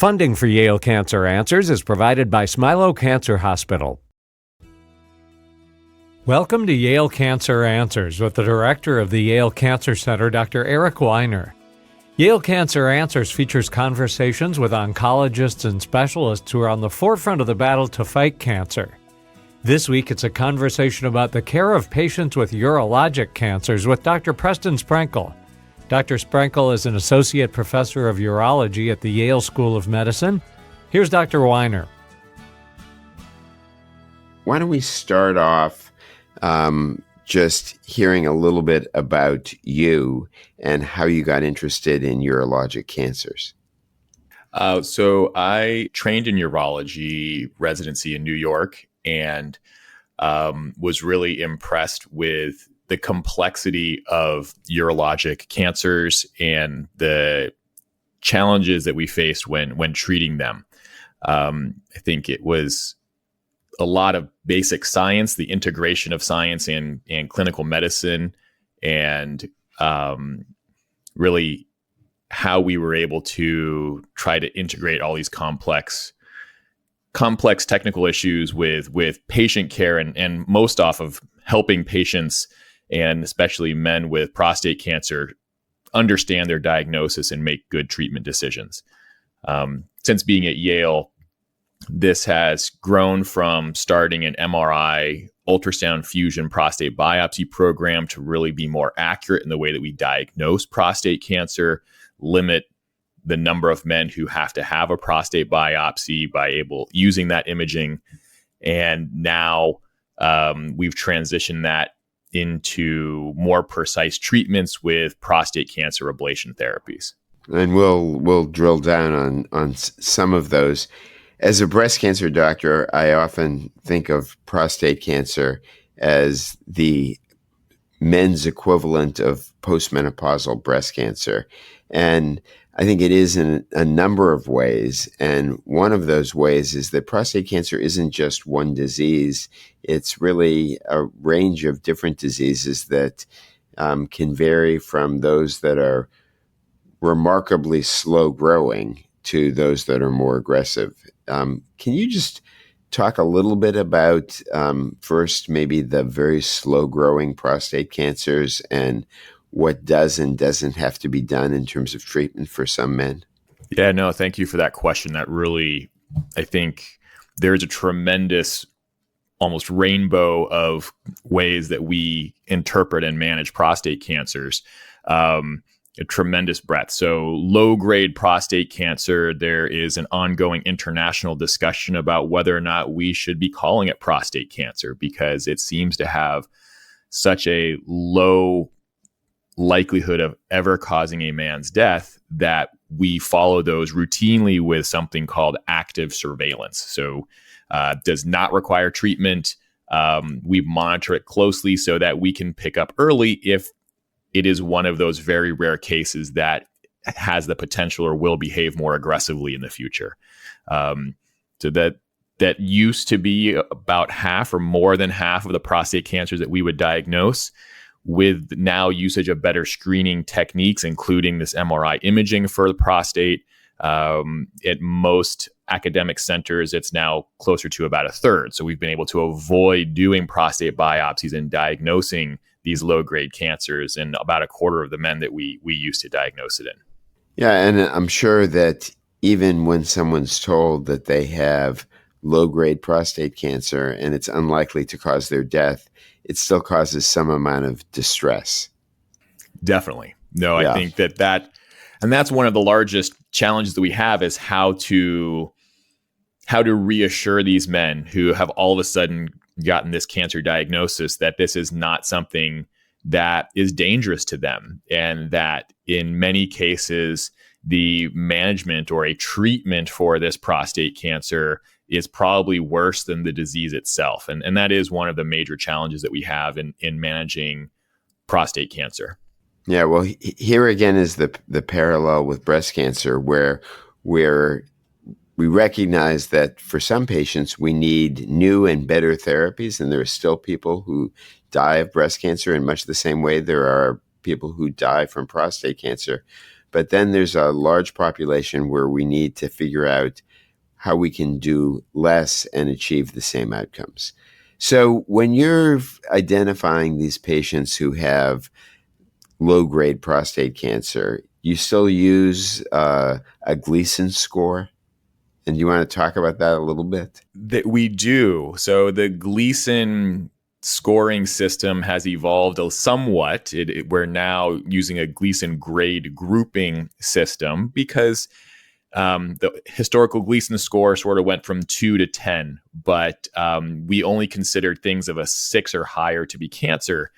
Funding for Yale Cancer Answers is provided by Smilow Cancer Hospital. Welcome to Yale Cancer Answers with the director of the Yale Cancer Center, Dr. Eric Weiner. Yale Cancer Answers features conversations with oncologists and specialists who are on the forefront of the battle to fight cancer. This week, it's a conversation about the care of patients with urologic cancers with Dr. Preston Sprenkle. Dr. Sprenkle is an associate professor of urology at the Yale School of Medicine. Here's Dr. Weiner. Why don't we start off just hearing a little bit about you and how you got interested in urologic cancers? So I trained in urology residency in New York and was really impressed with the complexity of urologic cancers and the challenges that we faced when treating them. I think it was a lot of basic science, the integration of science and clinical medicine, and really how we were able to try to integrate all these complex technical issues with patient care and most off of helping patients, and especially men with prostate cancer, understand their diagnosis and make good treatment decisions. Since being at Yale, this has grown from starting an MRI ultrasound fusion prostate biopsy program to really be more accurate in the way that we diagnose prostate cancer, limit the number of men who have to have a prostate biopsy by using that imaging. And now we've transitioned that into more precise treatments with prostate cancer ablation therapies. And we'll drill down on some of those. As a breast cancer doctor, I often think of prostate cancer as the men's equivalent of postmenopausal breast cancer. And I think it is in a number of ways. And one of those ways is that prostate cancer isn't just one disease. It's really a range of different diseases that can vary from those that are remarkably slow growing to those that are more aggressive. Can you just talk a little bit about first maybe the very slow growing prostate cancers and what does and doesn't have to be done in terms of treatment for some men? Yeah, no, thank you for that question. That really, I think there's a tremendous, almost rainbow of ways that we interpret and manage prostate cancers. A tremendous breadth. So low-grade prostate cancer, there is an ongoing international discussion about whether or not we should be calling it prostate cancer because it seems to have such a low likelihood of ever causing a man's death that we follow those routinely with something called active surveillance. So does not require treatment. We monitor it closely so that we can pick up early if it is one of those very rare cases that has the potential or will behave more aggressively in the future. So that used to be about half or more than half of the prostate cancers that we would diagnose. With now usage of better screening techniques, including this MRI imaging for the prostate, at most academic centers, it's now closer to about a third. So we've been able to avoid doing prostate biopsies and diagnosing these low-grade cancers in about a quarter of the men that we used to diagnose it in. Yeah, and I'm sure that even when someone's told that they have low-grade prostate cancer and it's unlikely to cause their death, it still causes some amount of distress. Definitely. No, yeah. I think and that's one of the largest challenges that we have is how to reassure these men who have all of a sudden gotten this cancer diagnosis that this is not something that is dangerous to them, and that in many cases, the management or a treatment for this prostate cancer is probably worse than the disease itself. And that is one of the major challenges that we have in managing prostate cancer. Yeah, well, here again is the parallel with breast cancer where we recognize that for some patients, we need new and better therapies. And there are still people who die of breast cancer in much the same way there are people who die from prostate cancer. but then there's a large population where we need to figure out how we can do less and achieve the same outcomes. So when you're identifying these patients who have low-grade prostate cancer, you still use a Gleason score? And you want to talk about that a little bit? That we do. So the Gleason scoring system has evolved somewhat. We're now using a Gleason grade grouping system because the historical Gleason score sort of went from 2 to 10, but we only considered things of a 6 or higher to be cancer.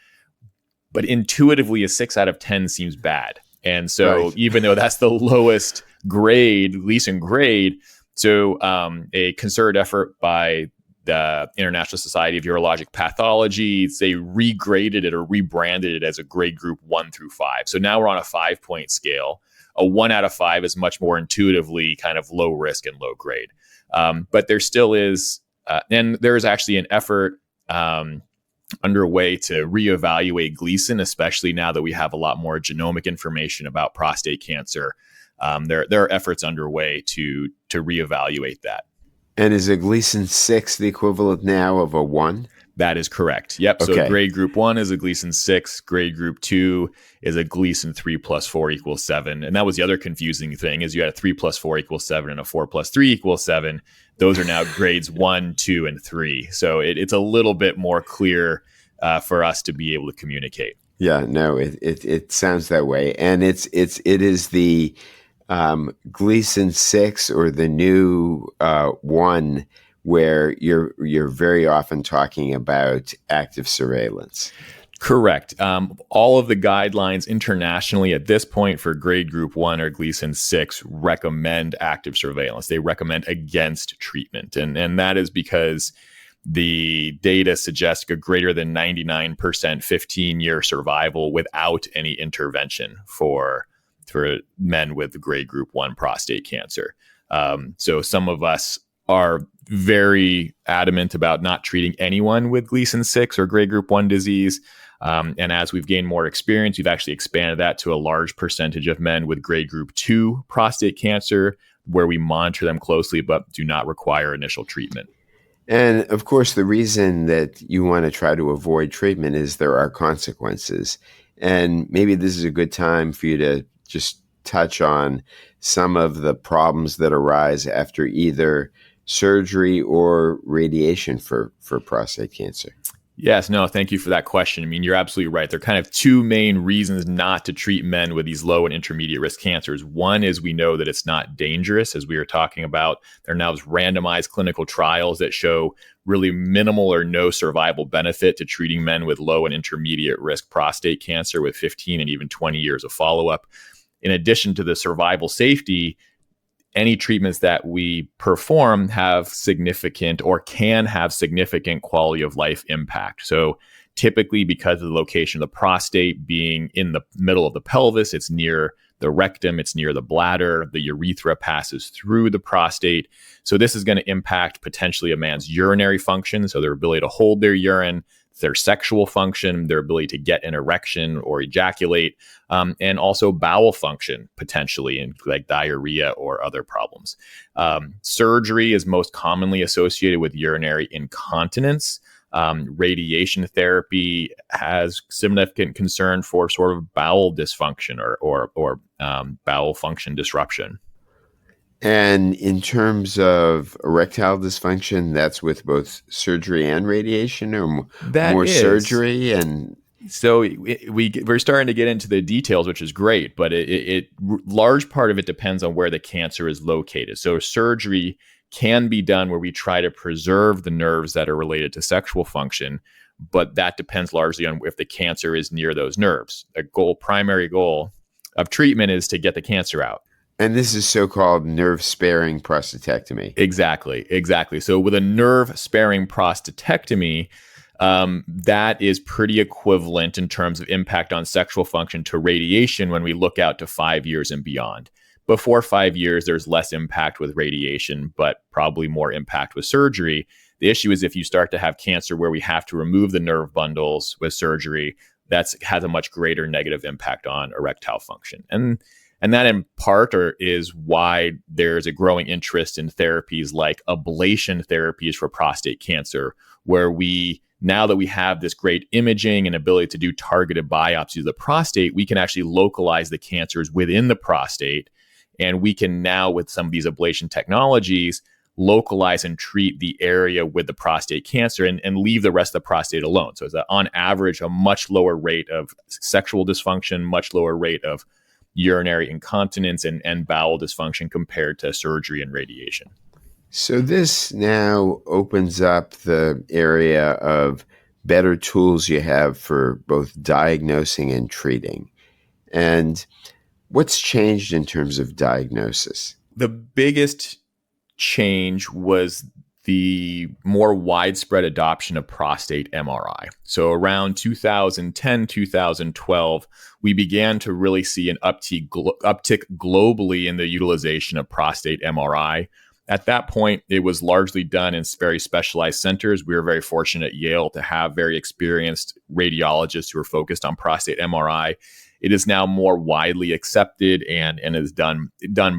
But intuitively, a 6 out of 10 seems bad. And so even though that's the lowest grade, Gleason grade, so a concerted effort by the International Society of Urologic Pathology, they regraded it or rebranded it as a grade group 1 through 5. So now we're on a 5-point scale. A 1 out of 5 is much more intuitively kind of low risk and low grade. But there still is, and there is actually an effort underway to reevaluate Gleason, especially now that we have a lot more genomic information about prostate cancer. There are efforts underway to reevaluate that. And is a Gleason 6 the equivalent now of a 1? That is correct. Yep. Okay. So grade group 1 is a Gleason 6. Grade group 2 is a Gleason 3 plus 4 equals 7. And that was the other confusing thing is you had a 3 plus 4 equals 7 and a 4 plus 3 equals 7. Those are now grades 1, 2, and 3. So it's a little bit more clear for us to be able to communicate. Yeah, no, it sounds that way. And it is the Gleason 6 or the new 1 where you're very often talking about active surveillance. Correct. All of the guidelines internationally at this point for grade group 1 or Gleason 6 recommend active surveillance. They recommend against treatment. And that is because the data suggests a greater than 99% 15-year survival without any intervention for men with grade group 1 prostate cancer. So some of us are very adamant about not treating anyone with Gleason 6 or grade group 1 disease. And as we've gained more experience, we've actually expanded that to a large percentage of men with grade group 2 prostate cancer, where we monitor them closely but do not require initial treatment. And of course, the reason that you want to try to avoid treatment is there are consequences. And maybe this is a good time for you to just touch on some of the problems that arise after either surgery or radiation for prostate cancer. Yes, no, thank you for that question. I mean, you're absolutely right. There are kind of two main reasons not to treat men with these low and intermediate risk cancers. One is we know that it's not dangerous, as we were talking about. There are now randomized clinical trials that show really minimal or no survival benefit to treating men with low and intermediate risk prostate cancer with 15 and even 20 years of follow-up. In addition to the survival safety, any treatments that we perform have significant or can have significant quality of life impact. So typically, because of the location of the prostate being in the middle of the pelvis, it's near the rectum, it's near the bladder, the urethra passes through the prostate. So this is going to impact potentially a man's urinary function, so their ability to hold their urine, their sexual function, their ability to get an erection or ejaculate, and also bowel function potentially, in like diarrhea or other problems. Surgery is most commonly associated with urinary incontinence. Radiation therapy has significant concern for sort of bowel dysfunction or bowel function disruption. And in terms of erectile dysfunction, that's with both surgery and radiation, or more surgery? And so we're starting to get into the details, which is great, but it large part of it depends on where the cancer is located. So surgery can be done where we try to preserve the nerves that are related to sexual function, but that depends largely on if the cancer is near those nerves. Primary goal of treatment is to get the cancer out. And this is so-called nerve-sparing prostatectomy. Exactly. So with a nerve-sparing prostatectomy, that is pretty equivalent in terms of impact on sexual function to radiation when we look out to 5 years and beyond. Before 5 years, there's less impact with radiation, but probably more impact with surgery. The issue is if you start to have cancer where we have to remove the nerve bundles with surgery, that has a much greater negative impact on erectile function. And And that in part is why there's a growing interest in therapies like ablation therapies for prostate cancer, where now that we have this great imaging and ability to do targeted biopsies of the prostate, we can actually localize the cancers within the prostate. And we can now, with some of these ablation technologies, localize and treat the area with the prostate cancer and leave the rest of the prostate alone. So it's on average a much lower rate of sexual dysfunction, much lower rate of urinary incontinence and bowel dysfunction compared to surgery and radiation. So this now opens up the area of better tools you have for both diagnosing and treating. And what's changed in terms of diagnosis? The biggest change was the more widespread adoption of prostate MRI. So around 2010, 2012, we began to really see an uptick globally in the utilization of prostate MRI. At that point, it was largely done in very specialized centers. We were very fortunate at Yale to have very experienced radiologists who are focused on prostate MRI. It is now more widely accepted and is done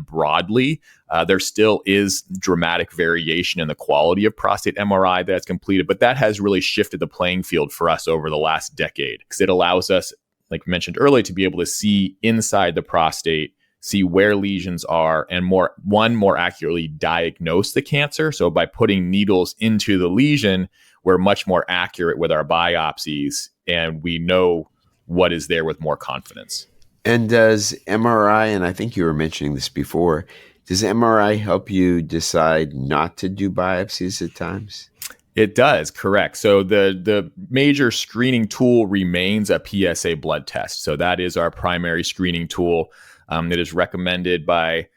broadly. There still is dramatic variation in the quality of prostate MRI that's completed, but that has really shifted the playing field for us over the last decade, because it allows us, like mentioned earlier, to be able to see inside the prostate, see where lesions are, and more accurately diagnose the cancer. So by putting needles into the lesion, we're much more accurate with our biopsies, and we know what is there with more confidence. And does MRI, and I think you were mentioning this before, does MRI help you decide not to do biopsies at times? It does, correct. So the major screening tool remains a PSA blood test. So that is our primary screening tool. It is recommended by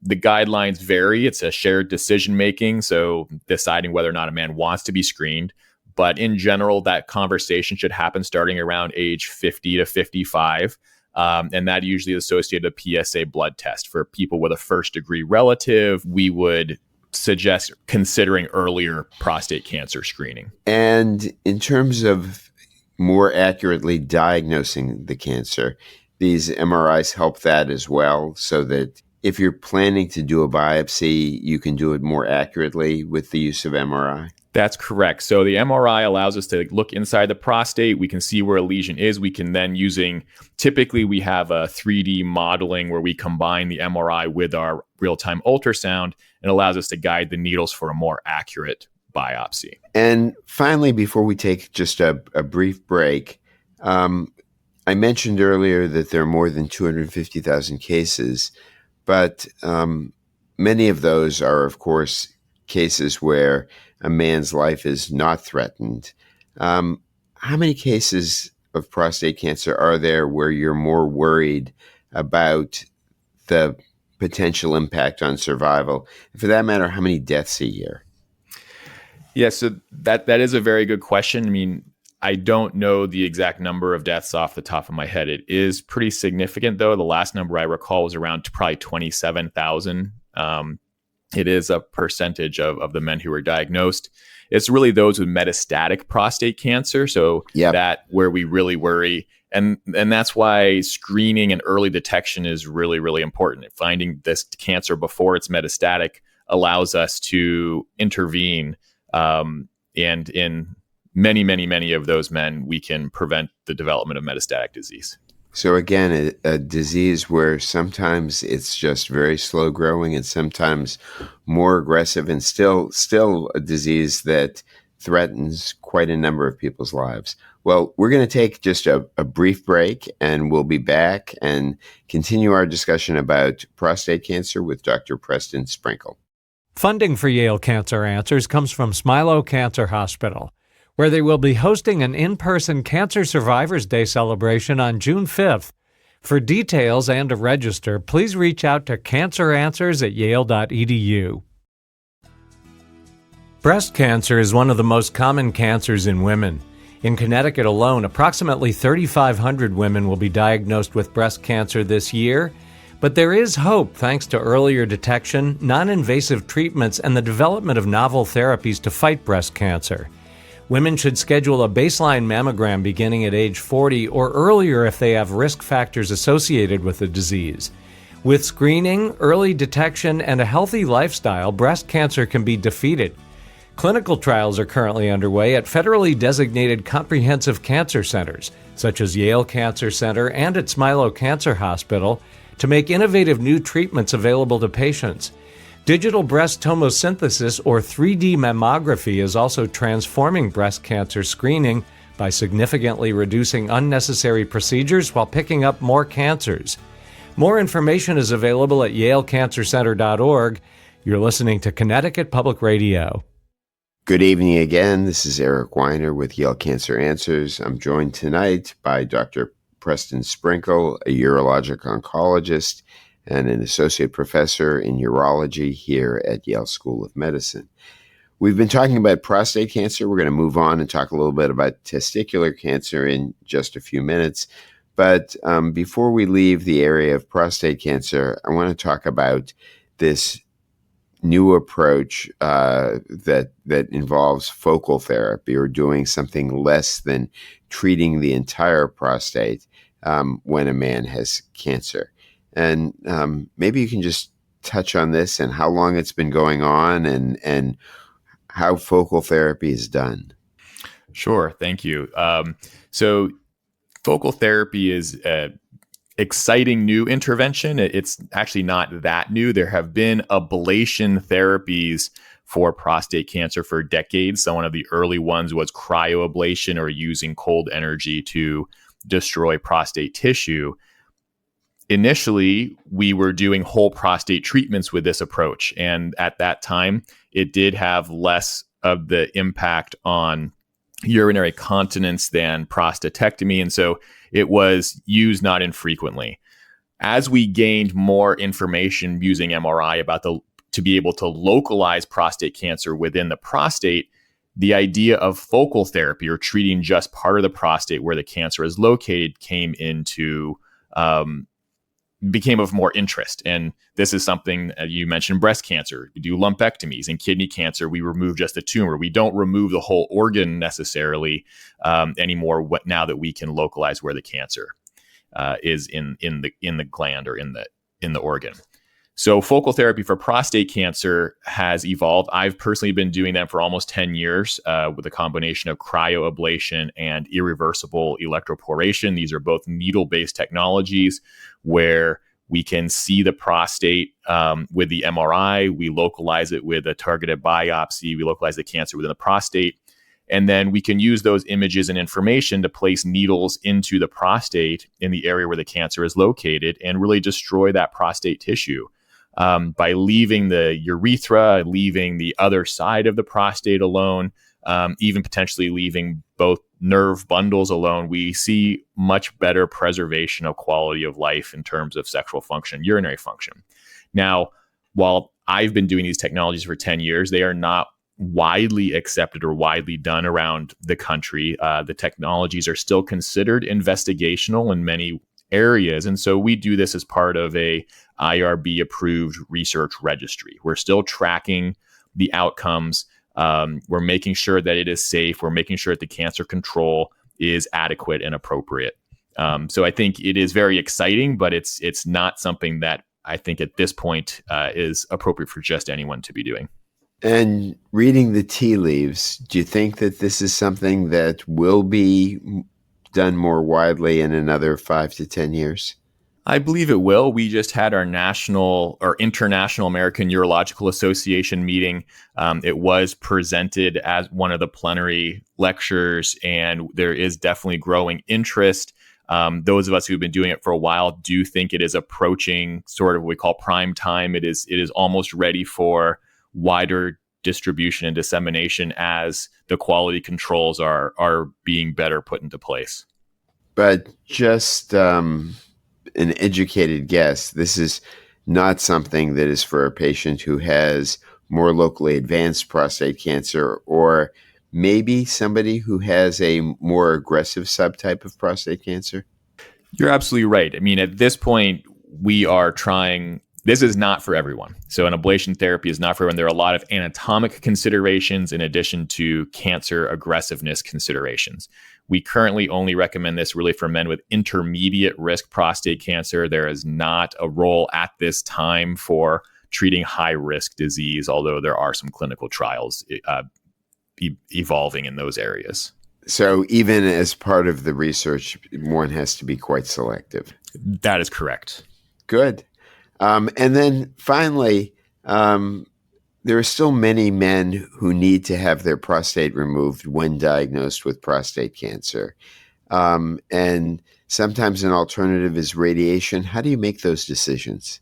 the guidelines vary. It's a shared decision making, so deciding whether or not a man wants to be screened. But in general, that conversation should happen starting around age 50 to 55. And that usually is associated with a PSA blood test. For people with a first degree relative, we would suggest considering earlier prostate cancer screening. And in terms of more accurately diagnosing the cancer, these MRIs help that as well, so that if you're planning to do a biopsy, you can do it more accurately with the use of MRI? That's correct. So the MRI allows us to look inside the prostate. We can see where a lesion is. We can then typically we have a 3D modeling where we combine the MRI with our real-time ultrasound, and allows us to guide the needles for a more accurate biopsy. And finally, before we take just a brief break, I mentioned earlier that there are more than 250,000 cases, but many of those are, of course, cases where a man's life is not threatened. How many cases of prostate cancer are there where you're more worried about the potential impact on survival? And for that matter, how many deaths a year? Yeah, so that is a very good question. I mean, I don't know the exact number of deaths off the top of my head. It is pretty significant, though. The last number I recall was around probably 27,000. It is a percentage of the men who were diagnosed. It's really those with metastatic prostate cancer. So that where we really worry. And that's why screening and early detection is really, really important. Finding this cancer before it's metastatic allows us to intervene. And in many, many, many of those men, we can prevent the development of metastatic disease. So again, a disease where sometimes it's just very slow growing and sometimes more aggressive, and still a disease that threatens quite a number of people's lives. Well, we're going to take just a brief break, and we'll be back and continue our discussion about prostate cancer with Dr. Preston Sprenkle. Funding for Yale Cancer Answers comes from Smilow Cancer Hospital, where they will be hosting an in-person Cancer Survivors Day celebration on June 5th. For details and to register, please reach out to canceranswers@yale.edu. Breast cancer is one of the most common cancers in women. In Connecticut alone, approximately 3,500 women will be diagnosed with breast cancer this year. But there is hope thanks to earlier detection, non-invasive treatments, and the development of novel therapies to fight breast cancer. Women should schedule a baseline mammogram beginning at age 40 or earlier if they have risk factors associated with the disease. With screening, early detection, and a healthy lifestyle, breast cancer can be defeated. Clinical trials are currently underway at federally designated comprehensive cancer centers, such as Yale Cancer Center and at Milo Cancer Hospital, to make innovative new treatments available to patients. Digital breast tomosynthesis, or 3D mammography, is also transforming breast cancer screening by significantly reducing unnecessary procedures while picking up more cancers. More information is available at yalecancercenter.org. You're listening to Connecticut Public Radio. Good evening again. This is Eric Weiner with Yale Cancer Answers. I'm joined tonight by Dr. Preston Sprenkle, a urologic oncologist and an associate professor in urology here at Yale School of Medicine. We've been talking about prostate cancer. We're going to move on and talk a little bit about testicular cancer in just a few minutes. But before we leave the area of prostate cancer, I want to talk about this new approach that involves focal therapy, or doing something less than treating the entire prostate when a man has cancer. And maybe you can just touch on this and how long it's been going on and how focal therapy is done. Sure, thank you. So focal therapy is exciting new intervention. It's actually not that new. There have been ablation therapies for prostate cancer for decades. So one of the early ones was cryoablation, or using cold energy to destroy prostate tissue. Initially, we were doing whole prostate treatments with this approach. And at that time, it did have less of the impact on urinary continence than prostatectomy. And so it was used not infrequently. As we gained more information using MRI to be able to localize prostate cancer within the prostate, the idea of focal therapy, or treating just part of the prostate where the cancer is located, became of more interest. And this is something you mentioned: breast cancer. We do lumpectomies. In kidney cancer, we remove just the tumor. We don't remove the whole organ necessarily anymore. Now that we can localize where the cancer is in the gland or in the organ. So focal therapy for prostate cancer has evolved. I've personally been doing them for almost 10 years with a combination of cryoablation and irreversible electroporation. These are both needle-based technologies where we can see the prostate with the MRI. We localize it with a targeted biopsy. We localize the cancer within the prostate. And then we can use those images and information to place needles into the prostate in the area where the cancer is located and really destroy that prostate tissue. By leaving the urethra, leaving the other side of the prostate alone, even potentially leaving both nerve bundles alone, we see much better preservation of quality of life in terms of sexual function, urinary function. Now, while I've been doing these technologies for 10 years, they are not widely accepted or widely done around the country. The technologies are still considered investigational in many areas. And so we do this as part of a IRB approved research registry. We're still tracking the outcomes. We're making sure that it is safe. We're making sure that the cancer control is adequate and appropriate. So I think it is very exciting, but it's not something that I think at this point is appropriate for just anyone to be doing. And reading the tea leaves, do you think that this is something that will be done more widely in another 5 to 10 years? I believe it will. We just had our national or International American Urological Association meeting. It was presented as one of the plenary lectures, and there is definitely growing interest. Those of us who've been doing it for a while do think it is approaching sort of what we call prime time. It is almost ready for wider distribution and dissemination as the quality controls are being better put into place. But just an educated guess, this is not something that is for a patient who has more locally advanced prostate cancer, or maybe somebody who has a more aggressive subtype of prostate cancer? You're absolutely right. I mean, at this point, we are trying. This is not for everyone. So an ablation therapy is not for everyone. There are a lot of anatomic considerations in addition to cancer aggressiveness considerations. We currently only recommend this really for men with intermediate risk prostate cancer. There is not a role at this time for treating high risk disease, although there are some clinical trials evolving in those areas. So even as part of the research, one has to be quite selective. That is correct. Good. And then finally, there are still many men who need to have their prostate removed when diagnosed with prostate cancer. And sometimes an alternative is radiation. How do you make those decisions?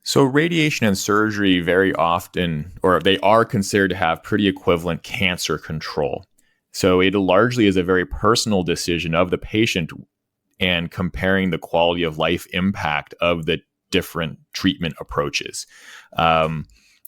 So radiation and surgery very often, or they are considered to have pretty equivalent cancer control. So it largely is a very personal decision of the patient and comparing the quality of life impact of the different treatment approaches.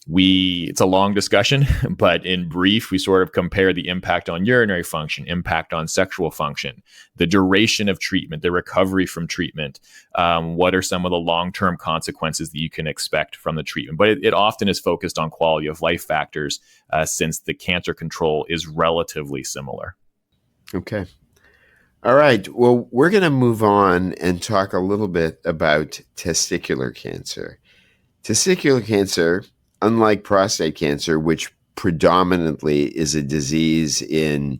It's a long discussion, but in brief, we sort of compare the impact on urinary function, impact on sexual function, the duration of treatment, the recovery from treatment. What are some of the long-term consequences that you can expect from the treatment? But it often is focused on quality of life factors since the cancer control is relatively similar. Okay. All right. Well, we're going to move on and talk a little bit about testicular cancer. Testicular cancer, unlike prostate cancer, which predominantly is a disease in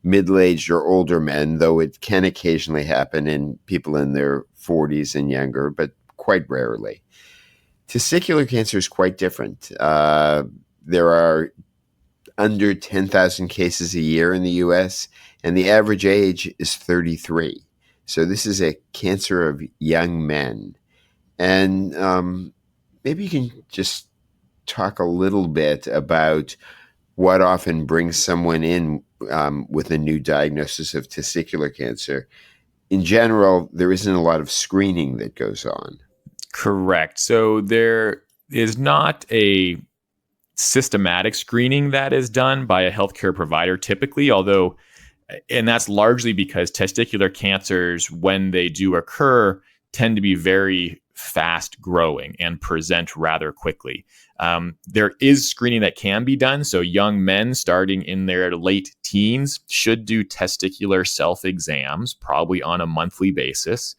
middle-aged or older men, though it can occasionally happen in people in their 40s and younger, but quite rarely. Testicular cancer is quite different. There are under 10,000 cases a year in the U.S., and the average age is 33. So this is a cancer of young men. And maybe you can just talk a little bit about what often brings someone in with a new diagnosis of testicular cancer. In general, there isn't a lot of screening that goes on. Correct. So there is not a systematic screening that is done by a healthcare provider typically, and that's largely because testicular cancers, when they do occur, tend to be very fast growing and present rather quickly. There is screening that can be done. So young men starting in their late teens should do testicular self-exams, probably on a monthly basis.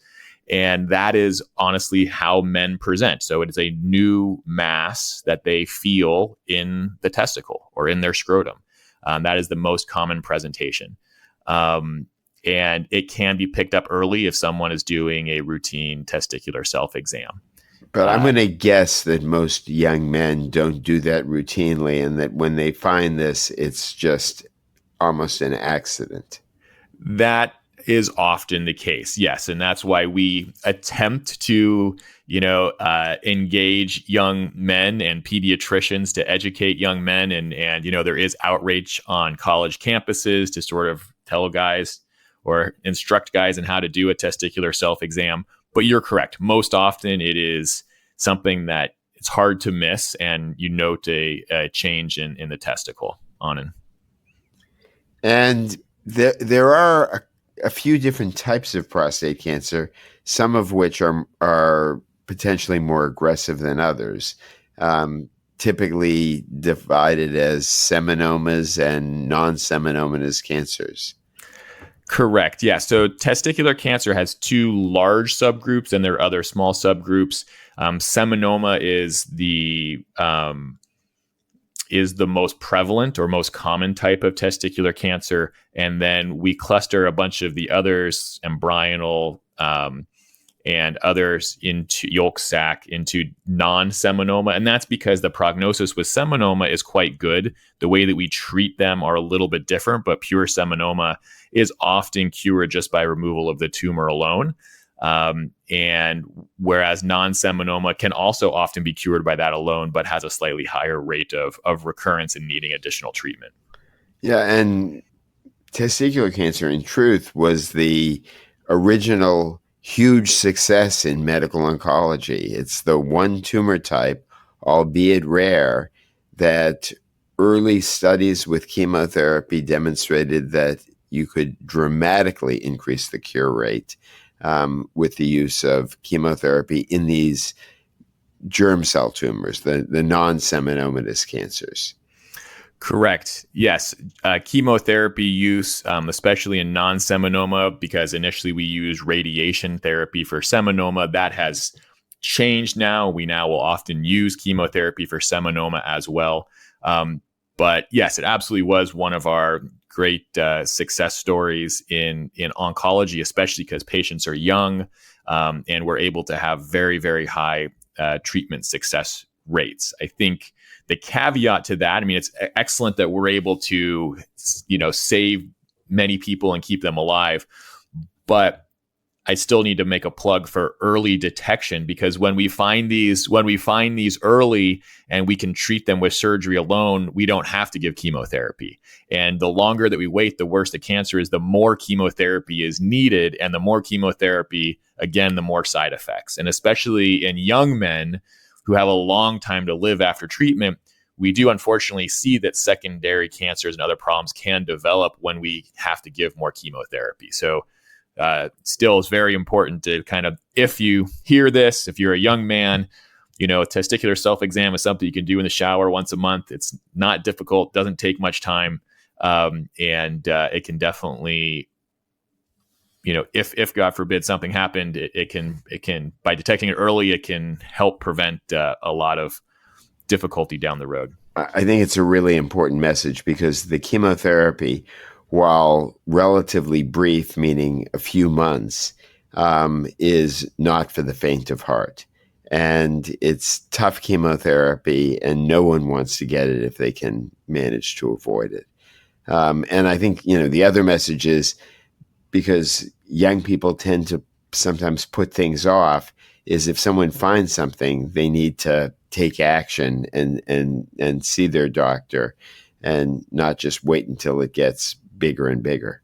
And that is honestly how men present. So it is a new mass that they feel in the testicle or in their scrotum. That is the most common presentation. And it can be picked up early if someone is doing a routine testicular self-exam. But I'm going to guess that most young men don't do that routinely, and that when they find this, it's just almost an accident. That is often the case, yes. And that's why we attempt to, engage young men and pediatricians to educate young men. And there is outreach on college campuses to sort of tell guys or instruct guys in how to do a testicular self-exam. But you're correct. Most often it is something that it's hard to miss, and you note a change in the testicle on it. And there are a few different types of prostate cancer, some of which are potentially more aggressive than others, typically divided as seminomas and non-seminomatous cancers. Correct. Yeah. So testicular cancer has two large subgroups, and there are other small subgroups. Seminoma is the most prevalent or most common type of testicular cancer. And then we cluster a bunch of the others, embryonal and others into yolk sac, into non-seminoma. And that's because the prognosis with seminoma is quite good. The way that we treat them are a little bit different, but pure seminoma is often cured just by removal of the tumor alone. And whereas non-seminoma can also often be cured by that alone, but has a slightly higher rate of recurrence and needing additional treatment. Yeah, and testicular cancer, in truth, was the original huge success in medical oncology. It's the one tumor type, albeit rare, that early studies with chemotherapy demonstrated that you could dramatically increase the cure rate with the use of chemotherapy in these germ cell tumors, the non-seminomatous cancers. Correct. Yes. Chemotherapy use, especially in non-seminoma, because initially we used radiation therapy for seminoma. That has changed now. We now will often use chemotherapy for seminoma as well. But yes, it absolutely was one of our great success stories in oncology, especially because patients are young and we're able to have very, very high treatment success rates. I think the caveat to that, I mean, it's excellent that we're able to, save many people and keep them alive, but I still need to make a plug for early detection, because when we find these early and we can treat them with surgery alone, we don't have to give chemotherapy. And the longer that we wait, the worse the cancer is, the more chemotherapy is needed. And the more chemotherapy, again, the more side effects. And especially in young men who have a long time to live after treatment, we do unfortunately see that secondary cancers and other problems can develop when we have to give more chemotherapy. So still is very important to kind of, if you hear this, if you're a young man, a testicular self-exam is something you can do in the shower once a month. It's not difficult, doesn't take much time. And it can definitely, if God forbid something happened, it can, by detecting it early, it can help prevent a lot of difficulty down the road. I think it's a really important message, because the chemotherapy, while relatively brief, meaning a few months, is not for the faint of heart. And it's tough chemotherapy, and no one wants to get it if they can manage to avoid it. And I think, the other message is, because young people tend to sometimes put things off, is if someone finds something, they need to take action and see their doctor, and not just wait until it gets bigger and bigger.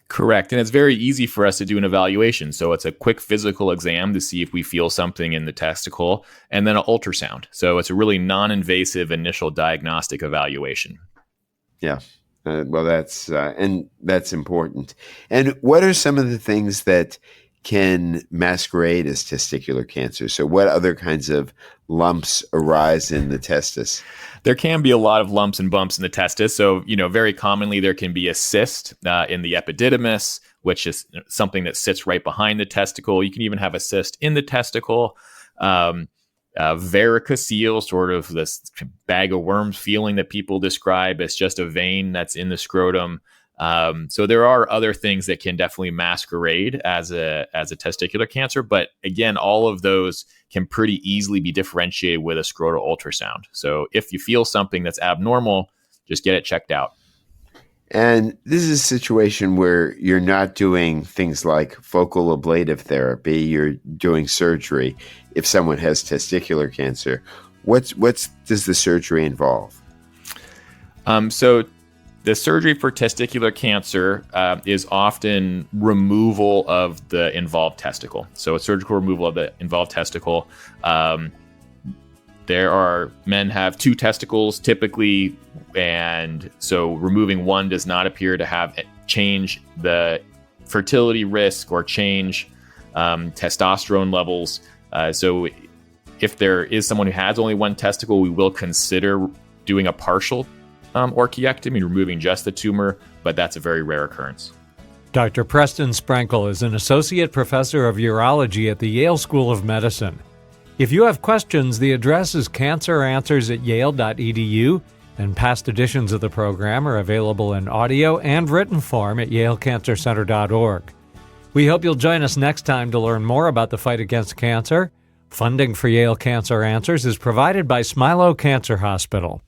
Correct. And it's very easy for us to do an evaluation. So it's a quick physical exam to see if we feel something in the testicle, and then an ultrasound. So it's a really non-invasive initial diagnostic evaluation. Yeah. Well, that's important. And what are some of the things that can masquerade as testicular cancer? So what other kinds of lumps arise in the testis? There can be a lot of lumps and bumps in the testis. So, very commonly there can be a cyst in the epididymis, which is something that sits right behind the testicle. You can even have a cyst in the testicle. Varicocele, sort of this bag of worms feeling that people describe as just a vein that's in the scrotum. So there are other things that can definitely masquerade as a testicular cancer, but again, all of those can pretty easily be differentiated with a scrotal ultrasound. So if you feel something that's abnormal, just get it checked out. And this is a situation where you're not doing things like focal ablative therapy, you're doing surgery. If someone has testicular cancer, what does the surgery involve? So the surgery for testicular cancer is often removal of the involved testicle. So a surgical removal of the involved testicle. Men have two testicles typically, and so removing one does not appear to change the fertility risk or change testosterone levels. So if there is someone who has only one testicle, we will consider doing a partial orchiectomy, removing just the tumor, but that's a very rare occurrence. Dr. Preston Sprenkle is an associate professor of urology at the Yale School of Medicine. If you have questions, the address is canceranswers@yale.edu, and past editions of the program are available in audio and written form at yalecancercenter.org. We hope you'll join us next time to learn more about the fight against cancer. Funding for Yale Cancer Answers is provided by Smilow Cancer Hospital.